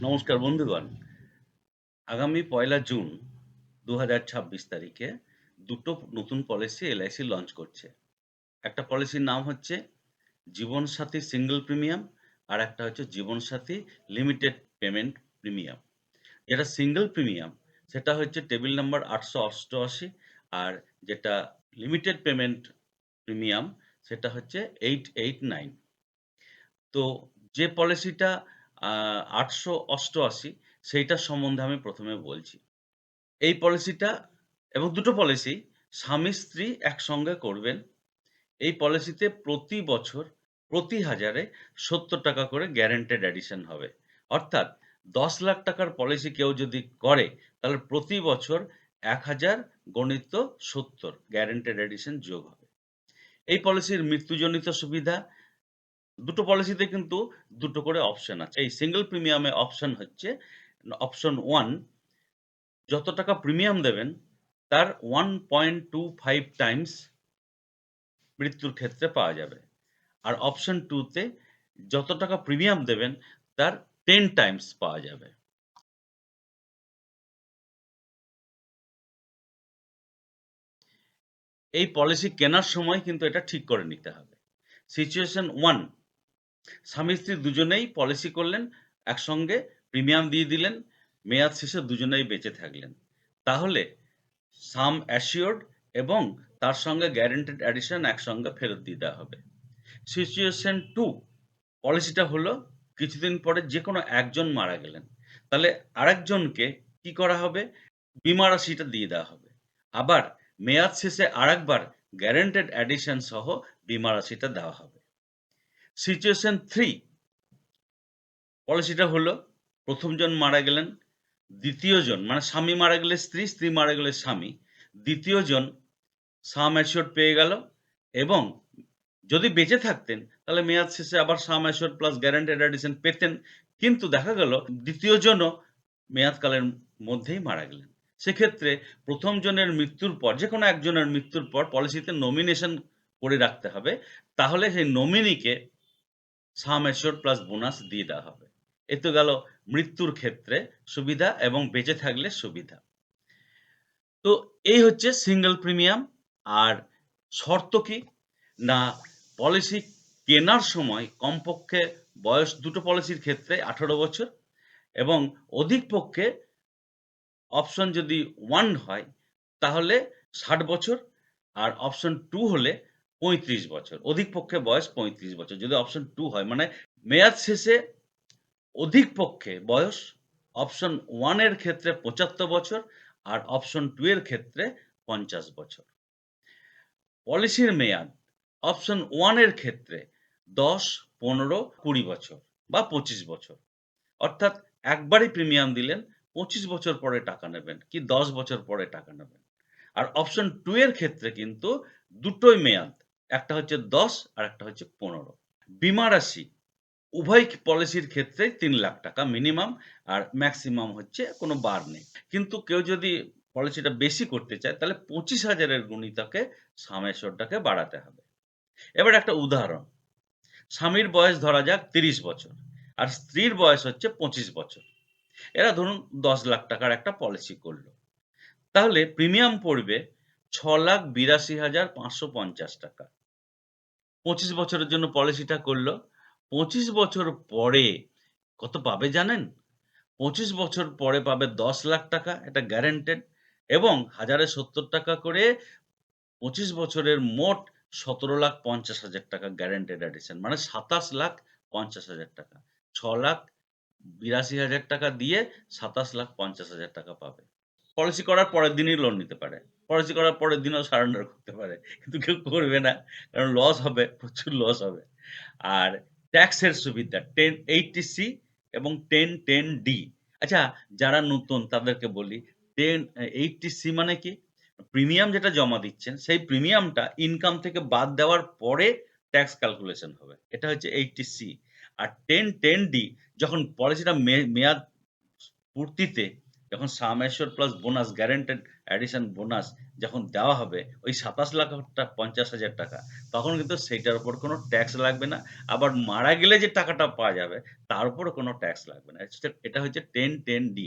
নমস্কার বন্ধুগণ। আগামী ১লা জুন ২০২৬ তারিখে দুটো নতুন পলিসি এলআইসি লঞ্চ করছে। একটা পলিসির নাম হচ্ছে জীবনসাথী সিঙ্গল প্রিমিয়াম, আর একটা হচ্ছে জীবনসাথী লিমিটেড পেমেন্ট প্রিমিয়াম। যেটা সিঙ্গল প্রিমিয়াম সেটা হচ্ছে টেবিল নাম্বার ৮৮৮, আর যেটা লিমিটেড পেমেন্ট প্রিমিয়াম সেটা হচ্ছে 889। তো যে পলিসিটা ৮৮৮ সেইটার সম্বন্ধে আমি ১ম এ বলছি। এই পলিসিটা এবং দুটো পলিসি স্বামী-স্ত্রী একসঙ্গে করবেন। এই পলিসিতে প্রতি বছর প্রতি হাজারে ৳৭০ করে গ্যারান্টেড অ্যাডিশন হবে। অর্থাৎ ৳১০,০০,০০০ র পলিসি কেউ যদি করে তাহলে প্রতি বছর ১,০০০ গণিত ৭০ গ্যারান্টেড অ্যাডিশন যোগ হবে। এই পলিসির মৃত্যুজনিত সুবিধা, দুটো পলিসিতে কিন্তু দুটো করে অপশন আছে। এই সিঙ্গল প্রিমিয়ামে অপশন হচ্ছে অপশন 1, যত টাকা প্রিমিয়াম দেবেন তার 1.25 টাইমস মৃত্যুর ক্ষেত্রে পাওয়া যাবে। আর অপশন 2 তে যত টাকা প্রিমিয়াম দেবেন তার 10 টাইমস পাওয়া যাবে। এই পলিসি কেনার সময় কিন্তু এটা ঠিক করে নিতে হবে। সিচুয়েশন 1, স্বামী-স্ত্রী দুজনেই পলিসি করলেন, একসঙ্গে প্রিমিয়াম দিয়ে দিলেন, মেয়াদ শেষে দুজনেই বেঁচে থাকলেন। তাহলে সাম অ্যাসিওরড এবং তার সঙ্গে গ্যারান্টেড অ্যাডিশন একসঙ্গে ফেরত দিয়ে দেওয়া হবে। সিচুয়েশন 2, পলিসিটা হলো কিছুদিন পরে যেকোনো একজন মারা গেলেন। তাহলে আরেকজনকে কি করা হবে? বীমা রাশিটা দিয়ে দেওয়া হবে। আবার মেয়াদ শেষে আরেকবার গ্যারান্টেড অ্যাডিশন সহ বীমা রাশিটা দেওয়া হবে। সিচুয়েশন 3, পলিসিটা হলো ১ম জন মারা গেলেন, ২য় জন মানে স্বামী মারা গেলে স্ত্রী, স্ত্রী মারা গেলে স্বামী, ২য় জন সাম অ্যাসিওরড পেয়ে গেল এবং যদি বেঁচে থাকতেন তাহলে মেয়াদ শেষে আবার সাম অ্যাসিওরড প্লাস গ্যারান্টেড অ্যাডিশন পেতেন। কিন্তু দেখা গেল ২য় জনও মেয়াদকালের মধ্যেই মারা গেলেন। সেক্ষেত্রে ১ম জনের মৃত্যুর পর যেকোনো একজনের মৃত্যুর পর পলিসিতে নমিনেশন করে রাখতে হবে। তাহলে সেই নমিনিকে সাম অ্যাসিওরড প্লাস বোনাস দিয়ে দেওয়া হবে। এ তো গেল মৃত্যুর ক্ষেত্রে সুবিধা এবং বেঁচে থাকলে সুবিধা। তো এই হচ্ছে সিঙ্গল প্রিমিয়াম। আর শর্ত কি? না, পলিসি কেনার সময় কমপক্ষে বয়স দুটো পলিসির ক্ষেত্রে ১৮ বছর এবং অধিক পক্ষে অপশন যদি 1 হয় তাহলে ৬০ বছর, আর অপশন 2 হলে ৩৫ বছর। অধিক পক্ষে বয়স ৩৫ বছর। যদি অপশন 2 হয় মানে মেয়াদ শেষে অধিক পক্ষে বয়স অপশন 1 এর ক্ষেত্রে ৭৫ বছর আর অপশন 2 এর ক্ষেত্রে ৫০ বছর। পলিসির মেয়াদ অপশন 1 এর ক্ষেত্রে ১০, ১৫, ২০ বছর বা ২৫ বছর। অর্থাৎ একবারই প্রিমিয়াম দিলেন, ২৫ বছর পরে টাকা নেবেন কি ১০ বছর পরে টাকা নেবেন। আর অপশন 2 এর ক্ষেত্রে কিন্তু দুটোই মেয়াদ। একটা হচ্ছে ১০ আর একটা হচ্ছে ১৫। বীমা রাশি উভয় পলিসির ক্ষেত্রেই ৳৩,০০,০০০ মিনিমাম, আর মেক্সিমাম হচ্ছে কোনো বার নেই। কিন্তু কেউ যদি পলিসিটা বেশি করতে চায় তাহলে ২৫,০০০ এর গুণিতকে সাম অ্যাসিওরডটাকে বাড়াতে হবে। এবার একটা উদাহরণ। স্বামীর বয়স ধরা যাক ৩০ বছর আর স্ত্রীর বয়স হচ্ছে ২৫ বছর। এরা ধরুন ৳১০,০০,০০০ র একটা পলিসি করল। তাহলে প্রিমিয়াম পড়বে ৳৬,৮২,৫৫০। ২৫ বছরের জন্য পলিসিটা করল। ২৫ বছর পরে কত পাবে জানেন? ২৫ বছর পরে পাবে ৳১০,০০,০০০, এটা গ্যারান্টেড, এবং হাজারে ৳৭০ করে ২৫ বছরের মোট ৳১৭,৫০,০০০ গ্যারান্টেড অ্যাডিশন মানে ৳২৭,৫০,০০০। ৳৬,৮২,০০০ দিয়ে ৳২৭,৫০,০০০ পাবে। পলিসি করার পরের দিনই লোন নিতে পারে। পলিসি করার পরের দিনও সারেন্ডার করতে পারে। কিন্তু কেউ করবে না। কারণ লস হবে, প্রচুর লস হবে। আর ট্যাক্সের সুবিধা 1080C এবং 1010D। আচ্ছা, যারা নতুন তাদেরকে বলি 1080C মানে কি? প্রিমিয়াম যেটা জমা দিচ্ছেন সেই প্রিমিয়ামটা ইনকাম থেকে বাদ দেওয়ার পরে ট্যাক্স ক্যালকুলেশন হবে। এটা হচ্ছে 80C। আর 1010D যখন পলিসিটা মেয়াদ পূর্তিতে যখন sum assured plus bonus guaranteed addition bonus যখন দেওয়া হবে ওই ২৭,৫০,০০০ টাকা, তখন কিন্তু সেইটার উপর কোনো ট্যাক্স লাগবে না। আবার মারা গেলে যে টাকাটা পাওয়া যাবে তার উপরও কোনো ট্যাক্স লাগবে না। এটা হচ্ছে 10-10D।